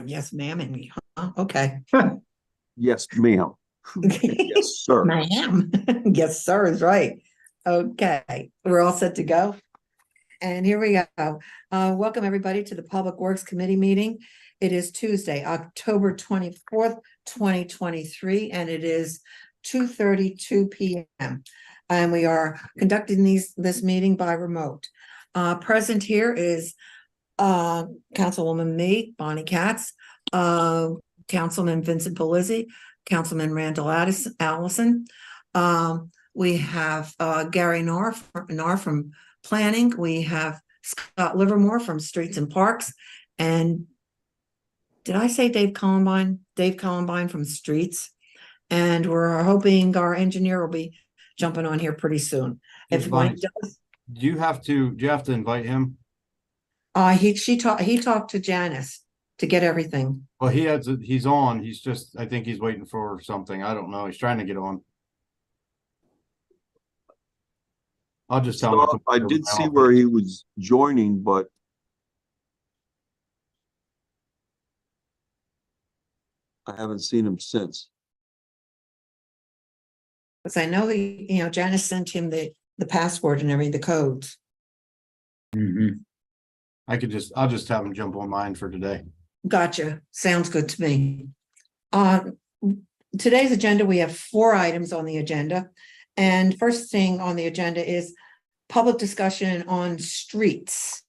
Yes, ma'am, and huh? Okay. Yes, ma'am. Yes, sir. Ma'am. Yes, sir is right. Okay, we're all set to go. And here we go. Welcome everybody to the Public Works Committee meeting. It is Tuesday, October 24th, 2023, and it is 2:32 p.m. And we are conducting this meeting by remote. Present here is Councilwoman me, Bonnie Katz, Councilman Vincent Polizzi, Councilman Randall Allison. We have Gary Knorr from Planning. We have Scott Livermore from Streets and Parks. And did I say Dave Columbine? Dave Columbine from Streets. And we're hoping our engineer will be jumping on here pretty soon. If one does, do you have to invite him? he talked to Janice to get everything. Well, he's on. He's just, I think he's waiting for something. I don't know. He's trying to get on. I'll just tell him. I did see where he was joining, but I haven't seen him since. Because I know Janice sent him the password and everything, the codes. Mm-hmm. I'll just have him jump on mine for today. Gotcha. Sounds good to me. Today's agenda, we have 4 items on the agenda. And first thing on the agenda is public discussion on streets.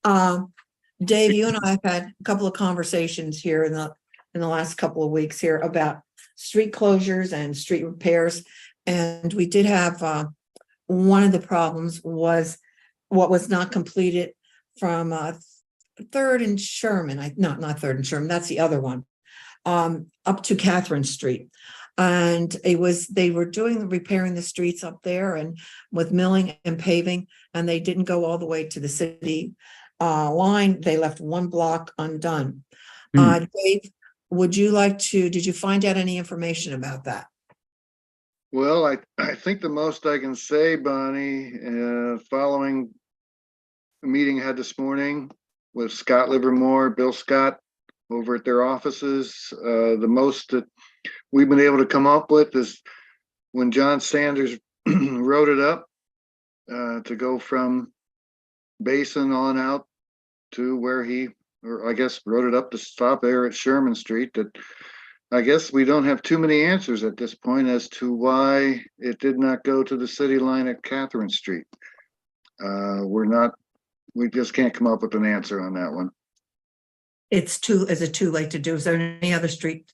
Dave, you and I have had a couple of conversations here in the last couple of weeks here about street closures and street repairs. And we did have one of the problems was what was not completed from 3rd and Sherman. Not 3rd and Sherman, that's the other one, up to Catherine Street. And they were repairing the streets up there and with milling and paving, and they didn't go all the way to the city line. They left one block undone. Dave, did you find out any information about that? Well, I think the most I can say, Bonnie, following the meeting I had this morning with Scott Livermore, Bill Scott over at their offices, the most that we've been able to come up with is when John Sanders wrote it up to go from Basin on out to where I guess wrote it up to stop there at Sherman Street, that I guess we don't have too many answers at this point as to why it did not go to the city line at Catherine Street. We just can't come up with an answer on that one. Is it too late to do? Is there any other street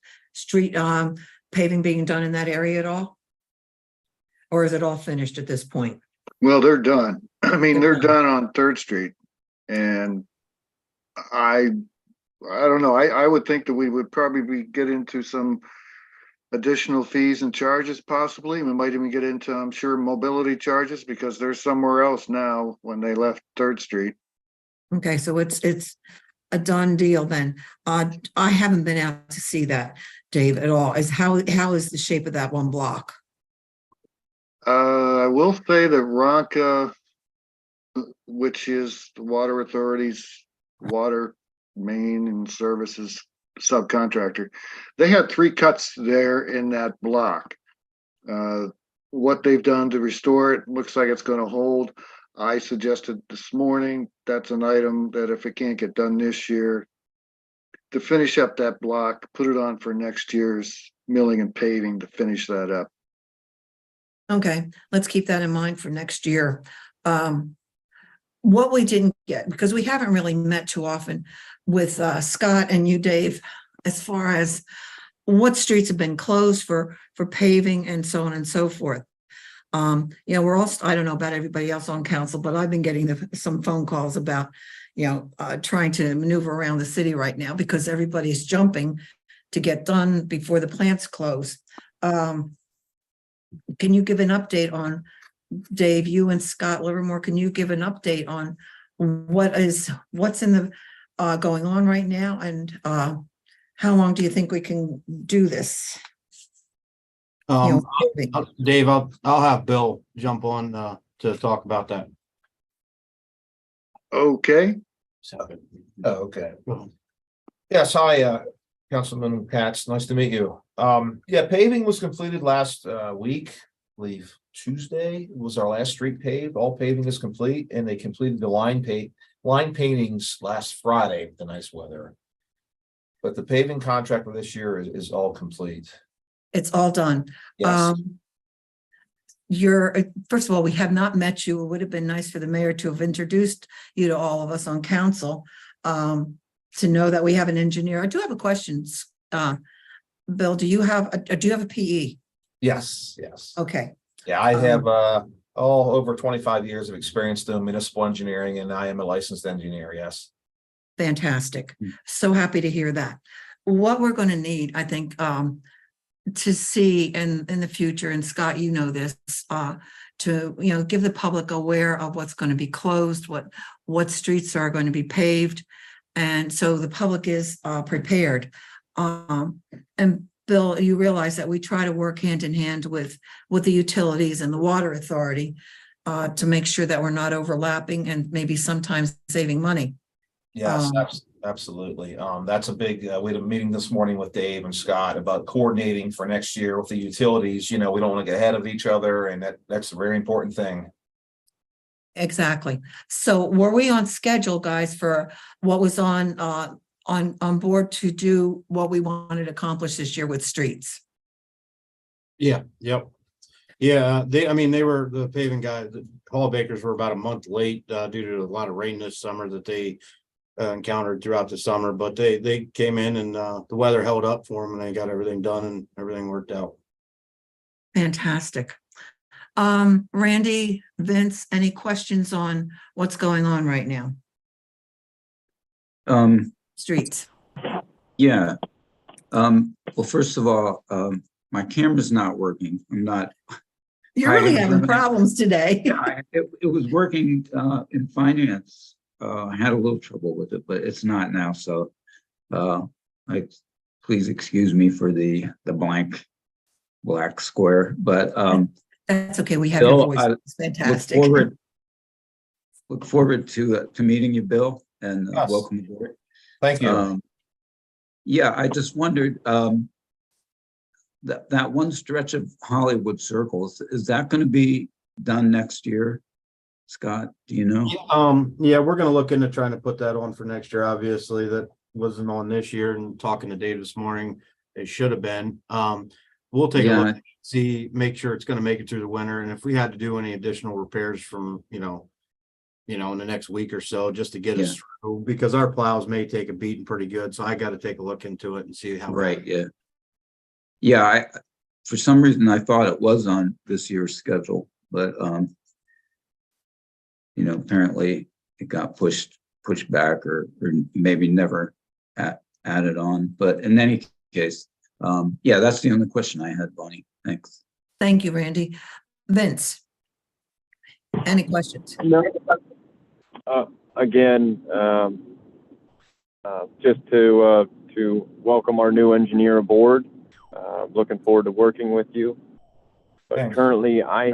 paving being done in that area at all? Or is it all finished at this point? Well, they're done. I mean, they're done on 3rd Street. And I don't know. I would think that we would probably get into some additional fees and charges possibly. We might even get into, I'm sure, mobility charges because they're somewhere else now when they left 3rd Street. Okay, so it's a done deal then. I haven't been out to see that, Dave, at all. How is the shape of that one block? I will say that Ronca, which is the Water Authority's water main and services subcontractor, they had 3 cuts there in that block. What they've done to restore it looks like it's going to hold. I suggested this morning that's an item that if it can't get done this year, to finish up that block, put it on for next year's milling and paving to finish that up. Okay, let's keep that in mind for next year. What we didn't get, because we haven't really met too often with Scott and you, Dave, as far as what streets have been closed for paving and so on and so forth. We're all, I don't know about everybody else on council, but I've been getting some phone calls about, trying to maneuver around the city right now because everybody's jumping to get done before the plants close. Can you give an update on, Dave, you and Scott Livermore, can you give an update on what's in the going on right now, and how long do you think we can do this? Dave, I'll have Bill jump on to talk about that. Okay. Oh, okay. Yes, hi, Councilman Katz, nice to meet you. Yeah, paving was completed last week, I believe Tuesday was our last street paved. All paving is complete, and they completed the line paintings last Friday with the nice weather. But the paving contract for this year is all complete. It's all done. Yes, First of all, we have not met you. It would have been nice for the mayor to have introduced you to all of us on council. To know that we have an engineer. I do have a question. Bill, do you have a PE? yes. Okay, Yeah, I have over 25 years of experience doing municipal engineering, and I am a licensed engineer, yes. fantastic. So happy to hear that. What we're going to need, I think, to see in the future, and Scott, you know this, to give the public aware of what's going to be closed, what streets are going to be paved, and so the public is prepared. And Bill, you realize that we try to work hand in hand with the utilities and the water authority to make sure that we're not overlapping and maybe sometimes saving money. Yes, absolutely. That's a big, we had a meeting this morning with Dave and Scott about coordinating for next year with the utilities. We don't want to get ahead of each other, and that's a very important thing. Exactly. So were we on schedule, guys, for what was on board to do what we wanted to accomplish this year with streets? Yeah, yep. Yeah, the paving guys, the Hall Bakers were about a month late due to a lot of rain this summer that they encountered throughout the summer, but they came in and the weather held up for them and they got everything done and everything worked out. Fantastic. Randy, Vince, any questions on what's going on right now? Streets. Yeah. Well, first of all, my camera's not working. You're really having problems today. Yeah, it was working in finance. I had a little trouble with it, but it's not now. So please excuse me for the black square, but that's okay. We have Bill, your voice. It's fantastic. Look forward to meeting you, Bill, and Yes. welcome aboard. Thank you. Yeah, I just wondered, that one stretch of Hollywood Circles, is that going to be done next year? Scott, do you know? Yeah, we're gonna look into trying to put that on for next year. Obviously, that wasn't on this year, and talking to Dave this morning, it should have been. We'll take a look, make sure it's gonna make it through the winter, and if we had to do any additional repairs from, in the next week or so, just to get us through, because our plows may take a beating pretty good, so I got to take a look into it and see how. Right, yeah. For some reason, I thought it was on this year's schedule, but apparently it got pushed back or maybe never added on. But in any case, that's the only question I had, Bonnie. Thanks. Thank you, Randy. Vince, any questions? No. Again, just to welcome our new engineer aboard. Looking forward to working with you. But Thanks. currently, I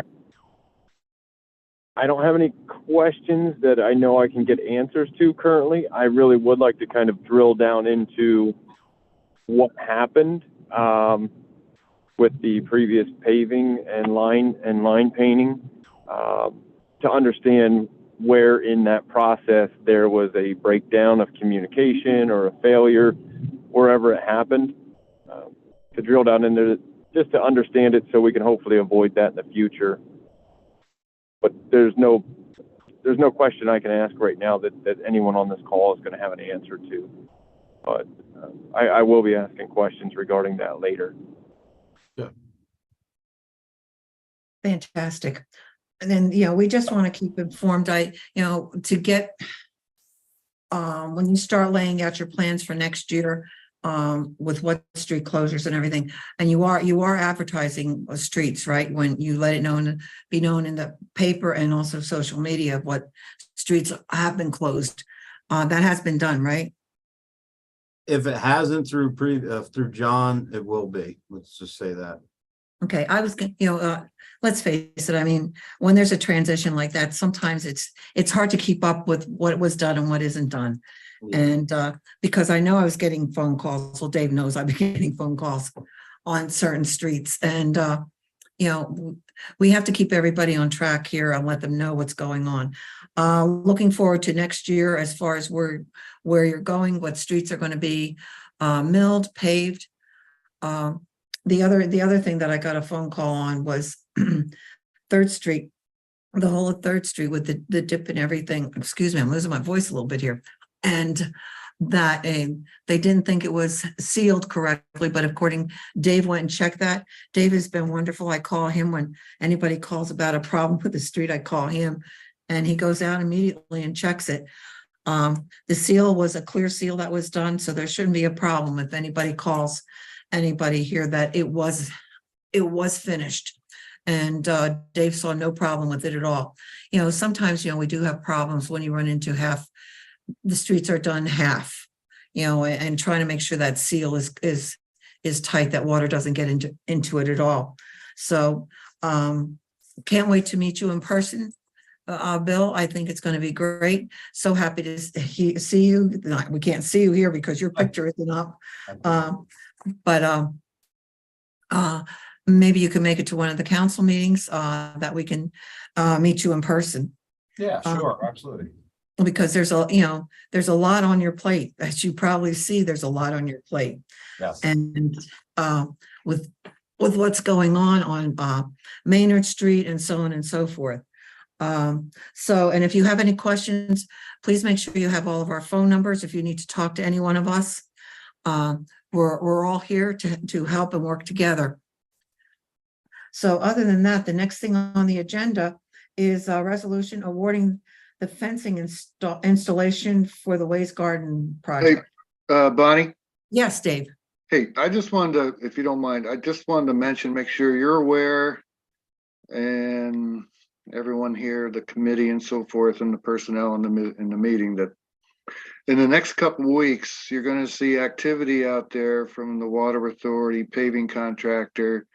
don't have any questions that I know I can get answers to currently. I really would like to kind of drill down into what happened with the previous paving and line painting to understand where in that process there was a breakdown of communication or a failure wherever it happened, to drill down into it, just to understand it so we can hopefully avoid that in the future. But there's no question I can ask right now that anyone on this call is going to have an answer to. But I will be asking questions regarding that later. Yeah. Fantastic. And then, we just want to keep informed. To get, when you start laying out your plans for next year, with what street closures and everything, and you are advertising streets, right? When you let it be known in the paper and also social media of what streets have been closed. That has been done, right? If it hasn't through John, it will be. Let's just say that. Okay, I was, let's face it. When there's a transition like that, sometimes it's hard to keep up with what was done and what isn't done. And because I know I was getting phone calls, well, Dave knows I've been getting phone calls on certain streets. And, we have to keep everybody on track here and let them know what's going on. Looking forward to next year as far as where you're going, what streets are going to be milled, paved. The other thing that I got a phone call on was Third Street, the whole of Third Street with the dip and everything. Excuse me, I'm losing my voice a little bit here. And that they didn't think it was sealed correctly, but according, Dave went and checked that. Dave has been wonderful. I call him when anybody calls about a problem with the street, I call him and he goes out immediately and checks it. The seal was a clear seal that was done, so there shouldn't be a problem if anybody calls anybody here that it was finished. And Dave saw no problem with it at all. Sometimes, we do have problems when you run into the streets are done half, and trying to make sure that seal is tight, that water doesn't get into it at all. So can't wait to meet you in person, Bill. I think it's going to be great. So happy to see you. We can't see you here because your picture isn't up. But maybe you can make it to one of the council meetings that we can meet you in person. Yeah, sure, absolutely. Because there's a lot on your plate. As you probably see, there's a lot on your plate. Yes. And with what's going on Maynard Street and so on and so forth. And if you have any questions, please make sure you have all of our phone numbers. If you need to talk to any one of us, we're all here to help and work together. So other than that, the next thing on the agenda is a resolution awarding the fencing installation for the Ways Garden project. Hey, Bonnie. Yes, Dave. Hey, I just wanted to, if you don't mind, I just wanted to mention, make sure you're aware and everyone here, the committee and so forth, and the personnel in the meeting, that in the next couple of weeks, you're going to see activity out there from the Water Authority paving contractor.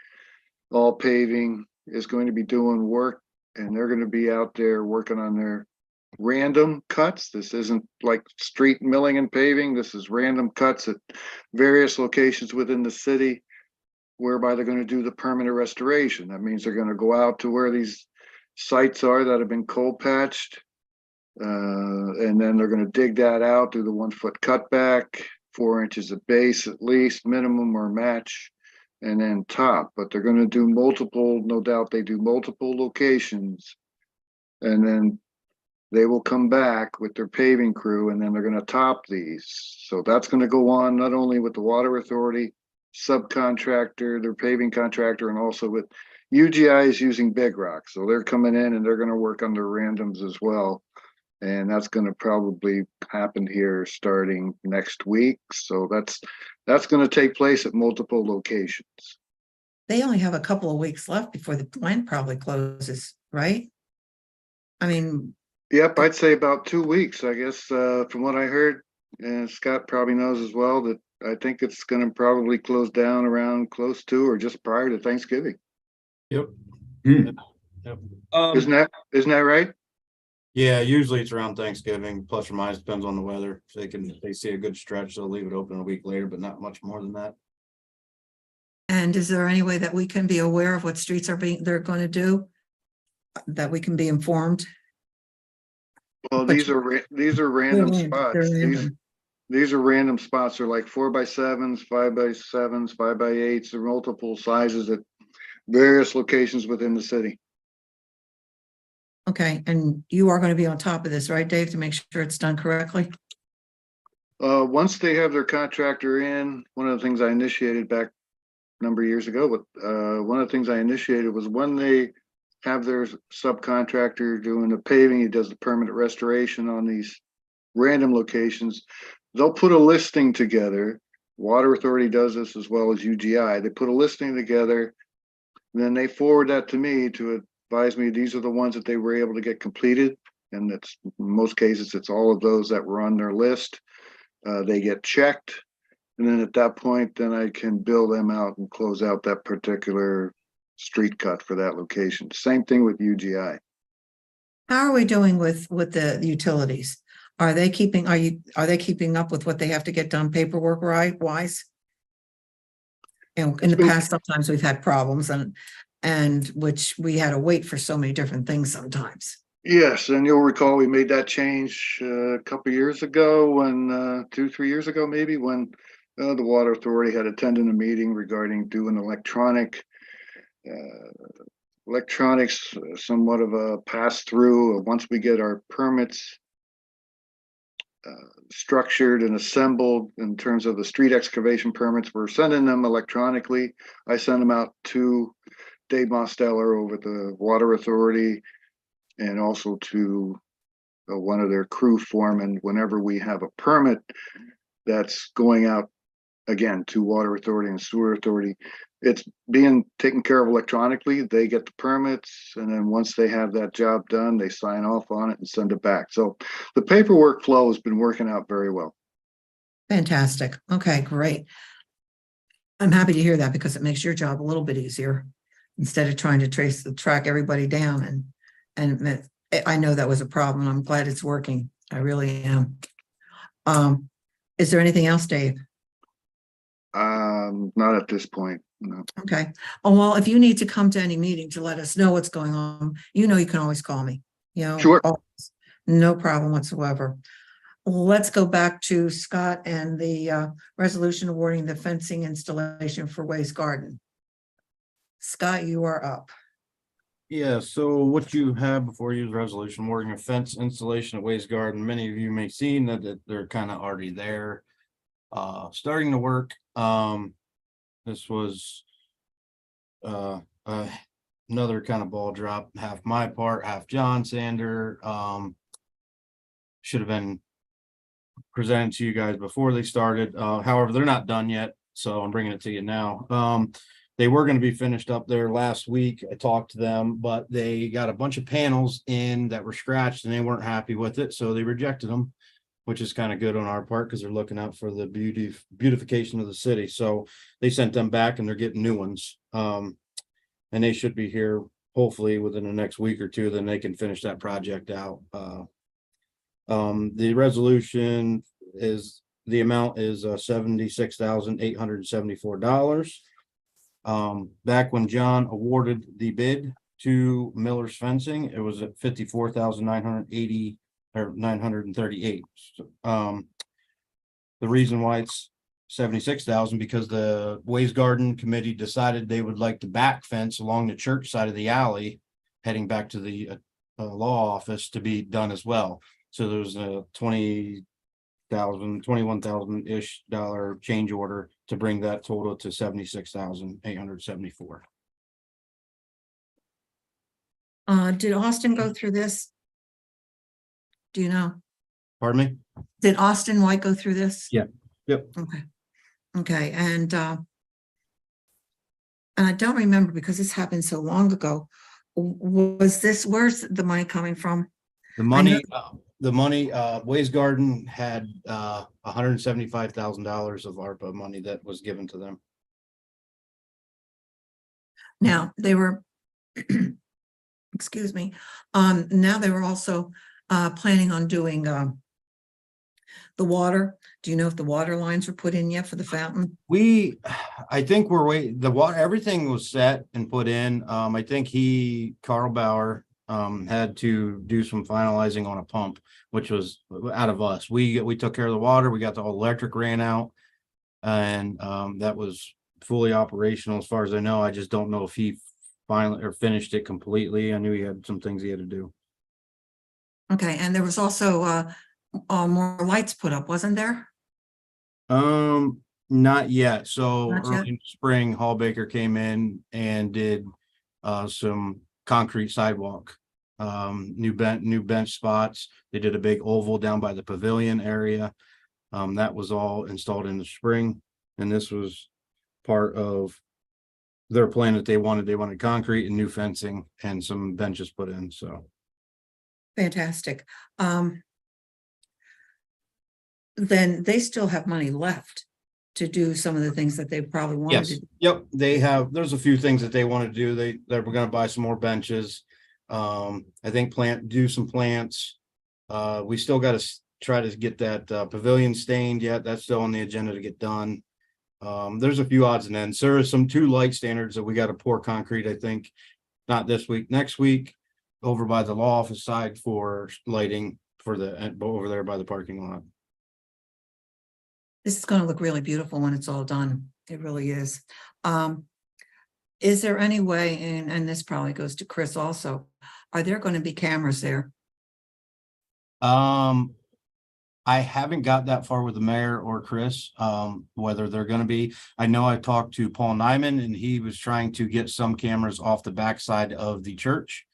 All Paving is going to be doing work, and they're going to be out there working on their random cuts. This isn't like street milling and paving. This is random cuts at various locations within the city, whereby they're going to do the permanent restoration. That means they're going to go out to where these sites are that have been cold patched, and then they're going to dig that out, do the 1 foot cutback, 4 inches of base at least, minimum or match, and then top. But they're going to do multiple, no doubt they do multiple locations, and then they will come back with their paving crew, and then they're going to top these. So that's going to go on not only with the Water Authority subcontractor, their paving contractor, and also with UGI is using Big Rock. So they're coming in and they're going to work on their randoms as well. And that's going to probably happen here starting next week. So that's going to take place at multiple locations. They only have a couple of weeks left before the plant probably closes, right? I mean, yep, I'd say about 2 weeks, I guess, from what I heard. And Scott probably knows as well that I think it's going to probably close down around close to or just prior to Thanksgiving. Yep. Hmm. Yep. Isn't that right? Yeah, usually it's around Thanksgiving, plus or minus, depends on the weather. If they see a good stretch, they'll leave it open a week later, but not much more than that. and is there any way that we can be aware of what streets they're going to do, that we can be informed? Well, But these are random spots. They're random. These are random spots. They're like 4x7s, 5x7s, 5x8s. They're multiple sizes at various locations within the city. Okay, and you are going to be on top of this, right, Dave, to make sure it's done correctly? Once they have their contractor in, one of the things I initiated back a number of years ago, but one of the things I initiated was when they have their subcontractor doing the paving, he does the permanent restoration on these random locations, they'll put a listing together. Water Authority does this as well as UGI. They put a listing together, then they forward that to me to advise me these are the ones that they were able to get completed. And that's, in most cases, it's all of those that were on their list. They get checked. And then at that point, then I can bill them out and close out that particular street cut for that location. Same thing with UGI. How are we doing with the utilities? Are they keeping up with what they have to get done paperwork wise? And in the past, sometimes we've had problems and which we had to wait for so many different things sometimes. Yes, and you'll recall we made that change a couple years ago when 2-3 years ago maybe when the water authority had attended a meeting regarding doing electronics, somewhat of a pass through. Once we get our permits structured and assembled in terms of the street excavation permits, we're sending them electronically. I send them out to Dave Mosteller over the water authority and also to one of their crew foremen whenever we have a permit that's going out again to water authority and sewer authority. It's being taken care of electronically. They get the permits, and then once they have that job done, they sign off on it and send it back. So the paperwork flow has been working out very well. Fantastic. Okay, great. I'm happy to hear that because it makes your job a little bit easier instead of trying to track everybody down. And I know that was a problem. I'm glad it's working. I really am. Is there anything else, Dave? Not at this point, no. Okay. Oh, well, if you need to come to any meeting to let us know what's going on, you can always call me. Sure. Always. No problem whatsoever. Let's go back to Scott and the resolution awarding the fencing installation for Ways Garden. Scott, you are up. Yeah, so what you have before you is resolution awarding a fence installation at Ways Garden. Many of you may have seen that they're kind of already there. Starting to work. This was another kind of ball drop, half my part, half John Sander. Should have been presented to you guys before they started. However, they're not done yet, so I'm bringing it to you now. They were going to be finished up there last week. I talked to them, but they got a bunch of panels in that were scratched and they weren't happy with it, so they rejected them, which is kind of good on our part because they're looking out for the beautification of the city. So they sent them back and they're getting new ones. And they should be here hopefully within the next week or two, then they can finish that project out. The resolution is, the amount is $76,874. Back when John awarded the bid to Miller's Fencing, it was at $54,980 or 938. The reason why it's 76,000 because the Ways Garden Committee decided they would like the back fence along the church side of the alley heading back to the law office to be done as well. So there's a $21,000-ish change order to bring that total to 76,874. Did Austin go through this? Do you know? Pardon me? Did Austin White go through this? Yeah. Yep. Okay. And I don't remember because this happened so long ago. Where's the money coming from? The money, Ways Garden had $175,000 of ARPA money that was given to them. Now they were, excuse me. Now they were also planning on doing the water. Do you know if the water lines were put in yet for the fountain? I think we're waiting. The water, everything was set and put in. I think Carl Bauer, had to do some finalizing on a pump, which was out of us. We took care of the water. We got the whole electric ran out, and that was fully operational as far as I know. I just don't know if he finally or finished it completely. I knew he had some things he had to do. Okay, and there was also more lights put up, wasn't there? Not yet. So Not early yet? in the spring, Hall Baker came in and did some concrete sidewalk, new bench spots. They did a big oval down by the pavilion area. That was all installed in the spring, and this was part of their plan that they wanted concrete and new fencing and some benches put in. So Fantastic. Then they still have money left to do some of the things that they probably wanted yes, to do. yep, there's a few things that they want to do. They were going to buy some more benches. I think do some plants. We still got to try to get that pavilion stained yet. That's still on the agenda to get done. There's a few odds and ends. There are some 2 light standards that we got to pour concrete, I think, not this week, next week, over by the law office side for lighting for the, over there by the parking lot. This is gonna look really beautiful when it's all done. It really is. Is there any way, and this probably goes to Chris also, are there gonna be cameras there? I haven't got that far with the mayor or Chris, whether they're gonna be. I know I talked to Paul Nyman and he was trying to get some cameras off the backside of the church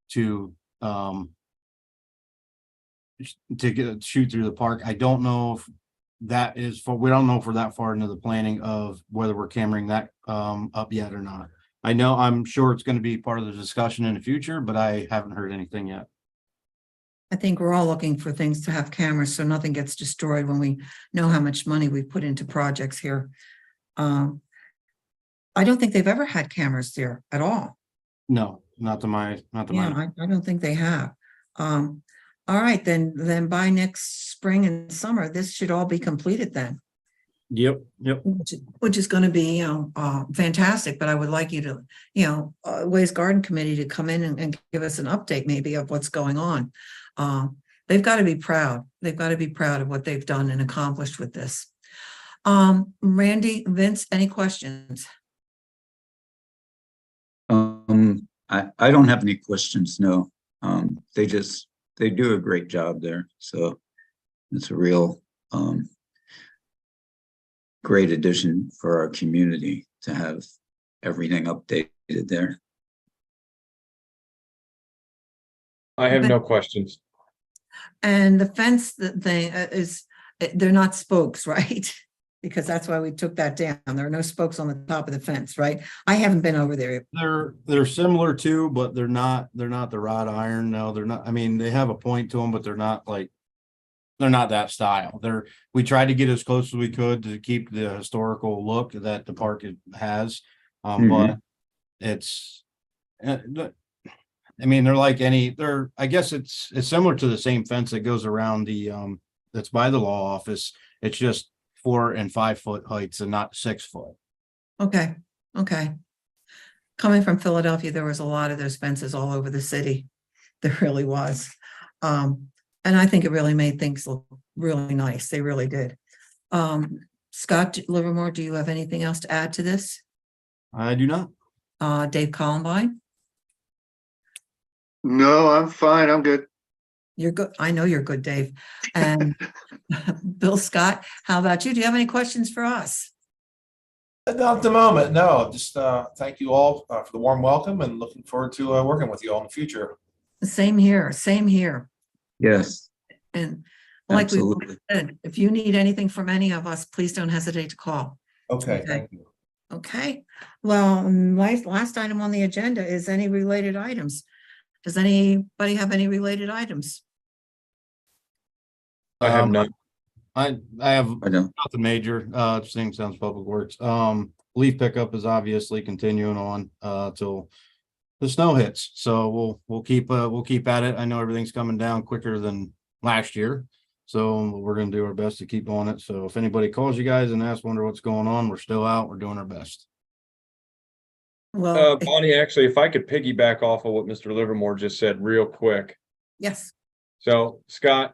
to shoot through the park. I don't know if that is for, we don't know if we're that far into the planning of whether we're cameraing that up yet or not. I know, I'm sure it's going to be part of the discussion in the future, but I haven't heard anything yet. I think we're all looking for things to have cameras so nothing gets destroyed when we know how much money we put into projects here. I don't think they've ever had cameras there at all. No, not to my. I don't think they have. All right, then by next spring and summer, this should all be completed then. Yep. Which is going to be, fantastic, but I would like you to, Ways Garden Committee to come in and give us an update maybe of what's going on. They've got to be proud. They've got to be proud of what they've done and accomplished with this. Randy, Vince, any questions? I don't have any questions, no. They do a great job there, so it's a real great addition for our community to have everything updated there. I have no questions. And the fence thing they're not spokes, right? Because that's why we took that down. There are no spokes on the top of the fence, right? I haven't been over there. They're similar to, but they're not the wrought iron. No, they're not. I mean, they have a point to them, but they're not that style. We tried to get as close as we could to keep the historical look that the park has. But it's, I mean, I guess it's similar to the same fence that goes around that's by the law office. It's just 4 and 5 foot heights and not 6 foot. Okay. Coming from Philadelphia, there was a lot of those fences all over the city. There really was. And I think it really made things look really nice. They really did. Scott Livermore, do you have anything else to add to this? I do not. Dave Columbine? No, I'm fine. I'm good. You're good. I know you're good, Dave. And Bill Scott, how about you? Do you have any questions for us? Not at the moment, no. Just thank you all for the warm welcome and looking forward to working with you all in the future. Same here. Yes, And like we absolutely. said, if you need anything from any of us, please don't hesitate to call. Okay, thank you. Okay. Well, last item on the agenda is any related items. Does anybody have any related items? I have none. I have I don't. nothing major. Same sounds Public Works. Leaf pickup is obviously continuing on till the snow hits. So we'll keep at it. I know everything's coming down quicker than last year, so we're gonna do our best to keep on it. So if anybody calls you guys and wonder what's going on, we're still out. We're doing our best. Well, Bonnie, actually, if I could piggyback off of what Mr. Livermore just said real quick. yes. So Scott,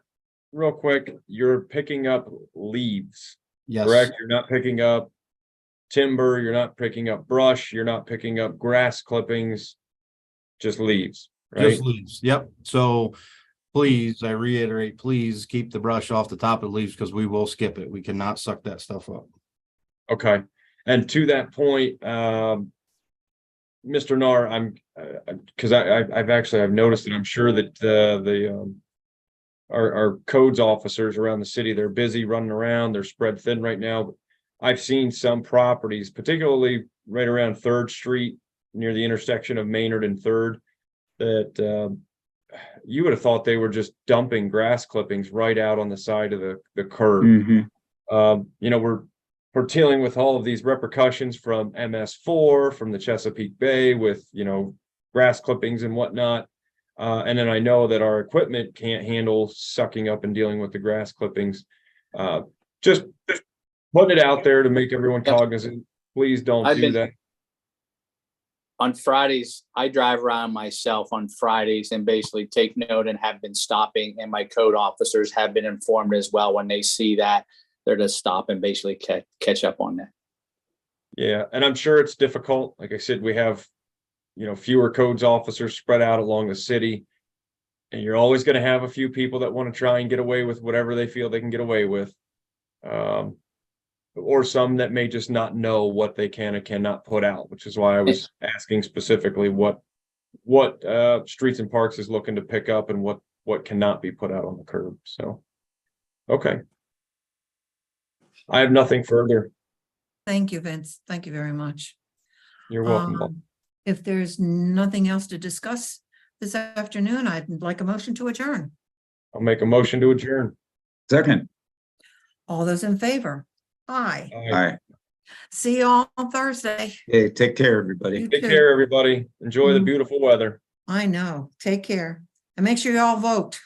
real quick, you're picking up leaves, Yes. correct? You're not picking up timber, you're not picking up brush, you're not picking up grass clippings, just leaves, right? Just leaves. Yep. So please, I reiterate, please keep the brush off the top of the leaves because we will skip it. We cannot suck that stuff up. Okay. And to that point, Mr. Nar, because I've noticed that I'm sure that our codes officers around the city, they're busy running around, they're spread thin right now. But I've seen some properties, particularly right around 3rd Street, near the intersection of Maynard and 3rd, that you would have thought they were just dumping grass clippings right out on the side of the curb. We're dealing with all of these repercussions from MS4, from the Chesapeake Bay with, grass clippings and whatnot. And then I know that our equipment can't handle sucking up and dealing with the grass clippings. Just putting it out there to make everyone Yep. cognizant. Please don't I've do been- that. On Fridays, I drive around myself on Fridays and basically take note and have been stopping, and my code officers have been informed as well. When they see that, they're to stop and basically catch up on that. Yeah, and I'm sure it's difficult. Like I said, we have, fewer codes officers spread out along the city. And you're always going to have a few people that want to try and get away with whatever they feel they can get away with. Or some that may just not know what they can and cannot put out, which is why I was asking specifically what Streets and Parks is looking to pick up and what cannot be put out on the curb. So, okay. I have nothing further. Thank you, Vince. Thank you very much. You're welcome. Bob. If there's nothing else to discuss this afternoon, I'd like a motion to adjourn. I'll make a motion to adjourn. Second. All those in favor? Aye. All All right. right. See you all on Thursday. Hey, take care, everybody. You Take too. care, everybody. Enjoy the Mm. beautiful weather. I know. Take care. And make sure you all vote.